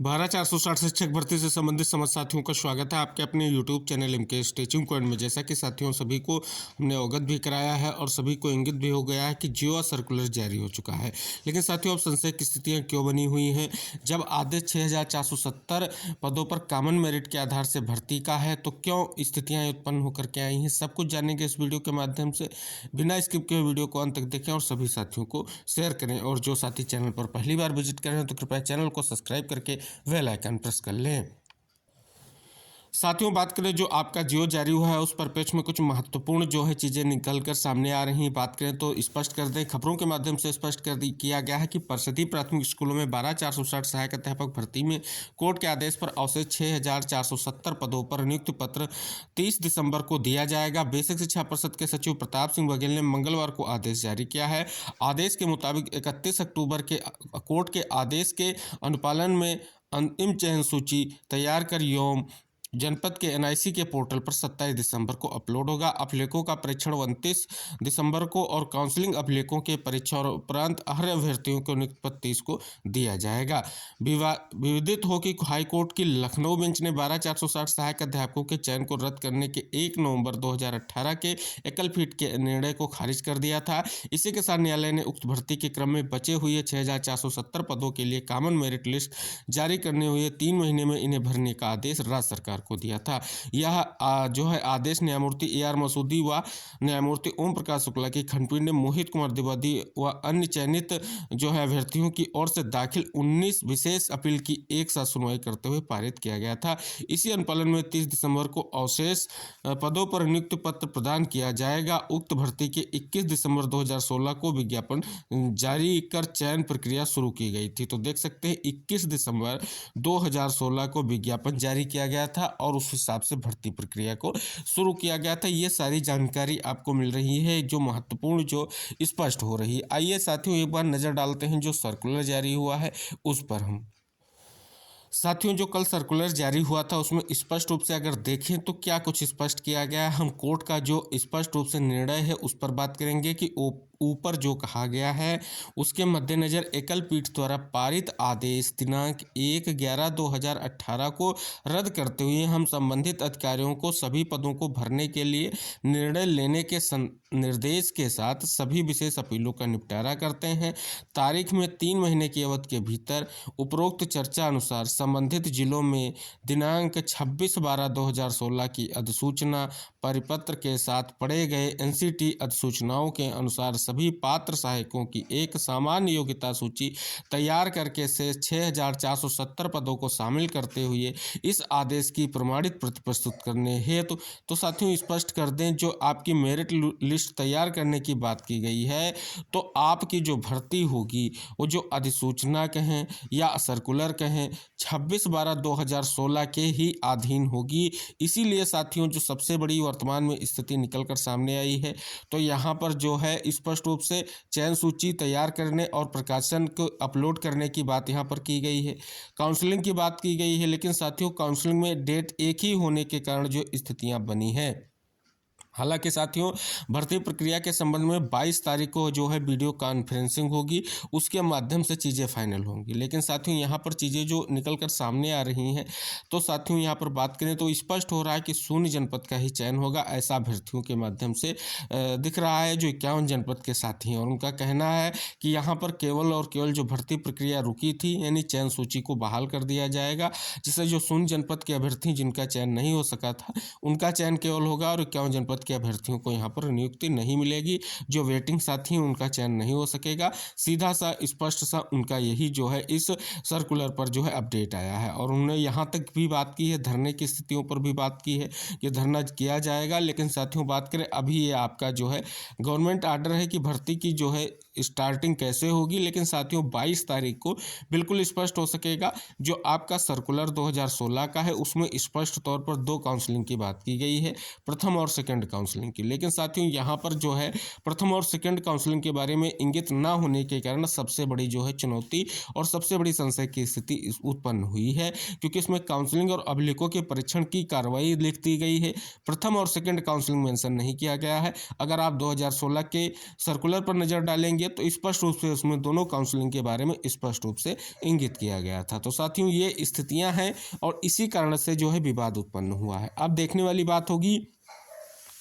12,460 शिक्षक भर्ती से संबंधित समस्त साथियों का स्वागत है आपके अपने YouTube channel MK teaching point में। जैसा कि साथियों सभी को हमने अवगत भी कराया है और सभी को इंगित भी हो गया है कि जियो सर्कुलर जारी हो चुका है। लेकिन साथियों अब संशय की स्थितियां क्यों बनी हुई हैं? जब आदेश 6,470 पदों पर कॉमन मेरिट के आधार से भर्ती का है तो क्यों स्थितियाँ उत्पन्न होकर के आई हैं, सब कुछ जानेंगे इस वीडियो के माध्यम से। बिना स्किप किए वीडियो को अंत तक देखें और सभी साथियों को शेयर करें। और जो साथी चैनल पर पहली बार विजिट कर रहे हैं तो कृपया चैनल को सब्सक्राइब करके बेल आइकन प्रेस कर लें। साथियों बात करें जो आपका जियो जारी हुआ है उस परिप्रेक्ष्य में कुछ महत्वपूर्ण जो है चीज़ें निकल कर सामने आ रही हैं। बात करें तो स्पष्ट कर दें, खबरों के माध्यम से स्पष्ट किया गया है कि परिषदीय प्राथमिक स्कूलों में 12,460 सहायक अध्यापक भर्ती में कोर्ट के आदेश पर अवशेष 6,470 पदों पर नियुक्ति पत्र 30 दिसंबर को दिया जाएगा। बेसिक शिक्षा परिषद के सचिव प्रताप सिंह बघेल ने मंगलवार को आदेश जारी किया है। आदेश के मुताबिक 31 अक्टूबर के कोर्ट के आदेश के अनुपालन में अंतिम चयन सूची तैयार कर एवं जनपद के एनआईसी के पोर्टल पर 27 दिसंबर को अपलोड होगा। अभिलेखों का परीक्षण 29 दिसंबर को और काउंसलिंग अभिलेखों के परीक्षण उपरांत हर अभ्यर्थियों को नियुक्ति पत्र 30 को दिया जाएगा। विदित हो कि हाईकोर्ट की लखनऊ बेंच ने 12,460 सहायक अध्यापकों के चयन को रद्द करने के 1 नवंबर 2018 के एकल पीठ के निर्णय को खारिज कर दिया था। इसी के साथ न्यायालय ने उक्त भर्ती के क्रम में बचे हुए 6,470 पदों के लिए कॉमन मेरिट लिस्ट जारी करने हुए 3 महीने में इन्हें भरने का आदेश राज्य सरकार को दिया था। यह जो है आदेश न्यायमूर्ति AR मसूदी व न्यायमूर्ति ओम प्रकाश शुक्ला की खंडपीठ ने मोहित कुमार द्विवेदी व अन्य चयनित जो है अभ्यर्थियों की ओर से दाखिल 19 विशेष अपील की एक साथ सुनवाई करते हुए पारित किया गया था। इसी अनुपालन में 30 दिसंबर को अवशेष पदों पर नियुक्ति पत्र प्रदान किया जाएगा। उक्त भर्ती के 21 दिसंबर 2016 को विज्ञापन जारी कर चयन प्रक्रिया शुरू की गई थी। तो देख सकते हैं 21 दिसंबर 2016 को विज्ञापन जारी किया गया था और उस हिसाब से भर्ती प्रक्रिया को शुरू किया गया था। ये सारी जानकारी आपको मिल रही है जो महत्वपूर्ण जो स्पष्ट हो रही है। आइए साथियों एक बार नज़र डालते हैं जो सर्कुलर जारी हुआ है उस पर। हम साथियों जो कल सर्कुलर जारी हुआ था उसमें स्पष्ट रूप से अगर देखें तो क्या कुछ स्पष्ट किया गया है। हम कोर्ट का जो स्पष्ट रूप से निर्णय है उस पर बात करेंगे कि ऊपर जो कहा गया है उसके मद्देनज़र एकल पीठ द्वारा पारित आदेश दिनांक 1/11/2018 को रद्द करते हुए हम संबंधित अधिकारियों को सभी पदों को भरने के लिए निर्णय लेने के निर्देश के साथ सभी विशेष अपीलों का निपटारा करते हैं। तारीख में 3 महीने की अवधि के भीतर उपरोक्त चर्चा अनुसार संबंधित जिलों में दिनांक 26/12/2016 की अधिसूचना परिपत्र के साथ पढ़े गए NCT अधिसूचनाओं के अनुसार सभी पात्र सहायकों की एक सामान्य योग्यता सूची तैयार करके से 6,470 पदों को शामिल करते हुए इस आदेश की प्रमाणित प्रति प्रस्तुत करने हेतु तो साथियों स्पष्ट कर दें जो आपकी मेरिट लिस्ट तैयार करने की बात की गई है तो आपकी जो भर्ती होगी वो जो अधिसूचना कहें या सर्कुलर कहें 26/12/2016 के ही अधीन होगी। इसीलिए साथियों जो सबसे बड़ी वर्तमान में स्थिति निकल कर सामने आई है तो यहाँ पर जो है स्पष्ट रूप से चयन सूची तैयार करने और प्रकाशन को अपलोड करने की बात यहाँ पर की गई है। काउंसलिंग की बात की गई है, लेकिन साथियों काउंसलिंग में डेट एक ही होने के कारण जो स्थितियाँ बनी हैं। हालांकि साथियों भर्ती प्रक्रिया के संबंध में 22 तारीख को जो है वीडियो कॉन्फ्रेंसिंग होगी, उसके माध्यम से चीज़ें फाइनल होंगी। लेकिन साथियों यहाँ पर चीज़ें जो निकल कर सामने आ रही हैं तो साथियों यहाँ पर बात करें तो स्पष्ट हो रहा है कि शून्य जनपद का ही चयन होगा, ऐसा अभ्यर्थियों के माध्यम से दिख रहा है जो 51 जनपद के साथी हैं। और उनका कहना है कि यहाँ पर केवल और केवल जो भर्ती प्रक्रिया रुकी थी यानी चयन सूची को बहाल कर दिया जाएगा, जिससे जो शून्य जनपद के अभ्यर्थी जिनका चयन नहीं हो सका था उनका चयन केवल होगा और 51 जनपद के अभ्यर्थियों को यहाँ पर नियुक्ति नहीं मिलेगी। जो वेटिंग साथी हैं उनका चयन नहीं हो सकेगा। सीधा सा स्पष्ट सा उनका यही जो है इस सर्कुलर पर जो है अपडेट आया है। और उन्होंने यहाँ तक भी बात की है, धरने की स्थितियों पर भी बात की है कि धरना किया जाएगा। लेकिन साथियों बात करें अभी ये आपका जो है गवर्नमेंट आर्डर है कि भर्ती की जो है स्टार्टिंग कैसे होगी, लेकिन साथियों 22 तारीख को बिल्कुल स्पष्ट हो सकेगा। जो आपका सर्कुलर 2016 का है उसमें स्पष्ट तौर पर 2 काउंसलिंग की बात की गई है, प्रथम और सेकंड काउंसलिंग की। लेकिन साथियों यहाँ पर जो है प्रथम और सेकंड काउंसलिंग के बारे में इंगित ना होने के कारण सबसे बड़ी जो है चुनौती और सबसे बड़ी संशय की स्थिति उत्पन्न हुई है, क्योंकि इसमें काउंसलिंग और अभिलेखों के परीक्षण की कार्रवाई लिख दी गई है, प्रथम और सेकंड काउंसलिंग मेंशन नहीं किया गया है। अगर आप 2016 के सर्कुलर पर नजर डालेंगे तो स्पष्ट रूप से उसमें दोनों काउंसलिंग के बारे में स्पष्ट रूप से इंगित किया गया था। तो साथियों ये स्थितियां हैं और इसी कारण से जो है विवाद उत्पन्न हुआ है। अब देखने वाली बात होगी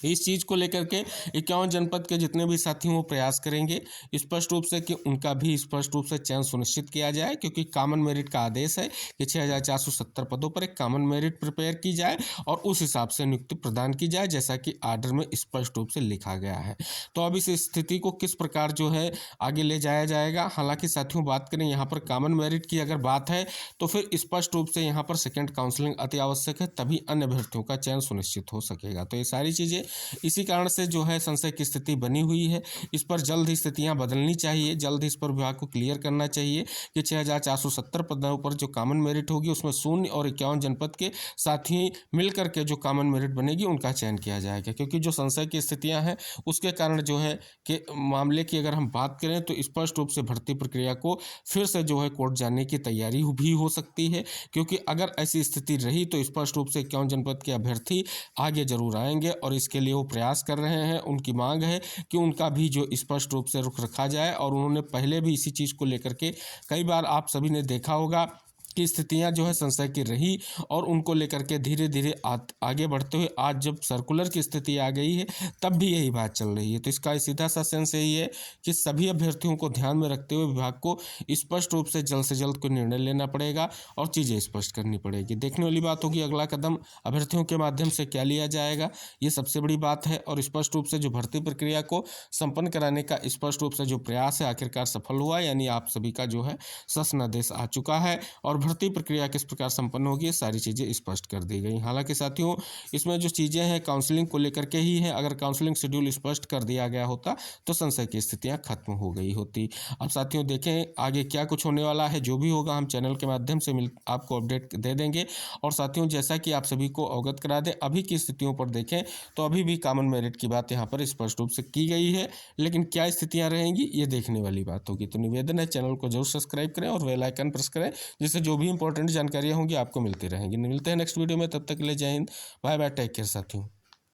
इस चीज़ को लेकर के 51 जनपद के जितने भी साथी वो प्रयास करेंगे स्पष्ट रूप से कि उनका भी स्पष्ट रूप से चयन सुनिश्चित किया जाए, क्योंकि कॉमन मेरिट का आदेश है कि 6470 पदों पर एक कॉमन मेरिट प्रिपेयर की जाए और उस हिसाब से नियुक्ति प्रदान की जाए, जैसा कि आर्डर में स्पष्ट रूप से लिखा गया है। तो अब इस स्थिति को किस प्रकार जो है आगे ले जाया जाएगा। हालांकि साथियों बात करें यहाँ पर कॉमन मेरिट की अगर बात है तो फिर स्पष्ट रूप से यहाँ पर सेकेंड काउंसलिंग अति आवश्यक है, तभी अन्य अभ्यर्थियों का चयन सुनिश्चित हो सकेगा। तो ये सारी चीज़ें इसी कारण से जो है संशय की स्थिति बनी हुई है। इस पर जल्द ही स्थितियां बदलनी चाहिए, जल्द ही इस पर विभाग को क्लियर करना चाहिए कि 6470 पदों पर जो कॉमन मेरिट होगी उसमें 0 और 51 जनपद के साथी मिलकर के जो कॉमन मेरिट बनेगी उनका चयन किया जाएगा। क्योंकि जो संशय की स्थितियां हैं उसके कारण जो है कि मामले की अगर हम बात करें तो स्पष्ट रूप से भर्ती प्रक्रिया को फिर से जो है कोर्ट जाने की तैयारी भी हो सकती है, क्योंकि अगर ऐसी स्थिति रही तो स्पष्ट रूप से 51 जनपद के अभ्यर्थी आगे जरूर आएंगे और इसके लिए वो प्रयास कर रहे हैं। उनकी मांग है कि उनका भी जो स्पष्ट रूप से रुख रखा जाए, और उन्होंने पहले भी इसी चीज़ को लेकर के कई बार आप सभी ने देखा होगा की स्थितियां जो है संशय की रही और उनको लेकर के धीरे धीरे आगे बढ़ते हुए आज जब सर्कुलर की स्थिति आ गई है तब भी यही बात चल रही है। तो इसका सीधा सा सेंस यही है कि सभी अभ्यर्थियों को ध्यान में रखते हुए विभाग को स्पष्ट रूप से जल्द कोई निर्णय लेना पड़ेगा और चीज़ें स्पष्ट करनी पड़ेगी। देखने वाली बात होगी अगला कदम अभ्यर्थियों के माध्यम से क्या लिया जाएगा, ये सबसे बड़ी बात है। और स्पष्ट रूप से जो भर्ती प्रक्रिया को संपन्न कराने का स्पष्ट रूप से जो प्रयास है आखिरकार सफल हुआ, यानी आप सभी का जो है शासनादेश आ चुका है और भर्ती प्रक्रिया किस प्रकार संपन्न होगी सारी चीज़ें स्पष्ट कर दी गई। हालांकि साथियों इसमें जो चीज़ें हैं काउंसलिंग को लेकर के ही है, अगर काउंसलिंग शेड्यूल स्पष्ट कर दिया गया होता तो संशय की स्थितियां खत्म हो गई होती। अब साथियों देखें आगे क्या कुछ होने वाला है, जो भी होगा हम चैनल के माध्यम से आपको अपडेट दे देंगे। और साथियों जैसा कि आप सभी को अवगत करा दें, अभी की स्थितियों पर देखें तो अभी भी कॉमन मेरिट की बात यहाँ पर स्पष्ट रूप से की गई है, लेकिन क्या स्थितियाँ रहेंगी ये देखने वाली बात होगी। तो निवेदन है चैनल को जरूर सब्सक्राइब करें और बेल आइकन प्रेस करें, जिससे जो भी इंपॉर्टेंट जानकारियाँ होंगी आपको मिलती रहेंगी। मिलते हैं नेक्स्ट वीडियो में, तब तक के लिए Jai Hind, bye bye, take care साथियों।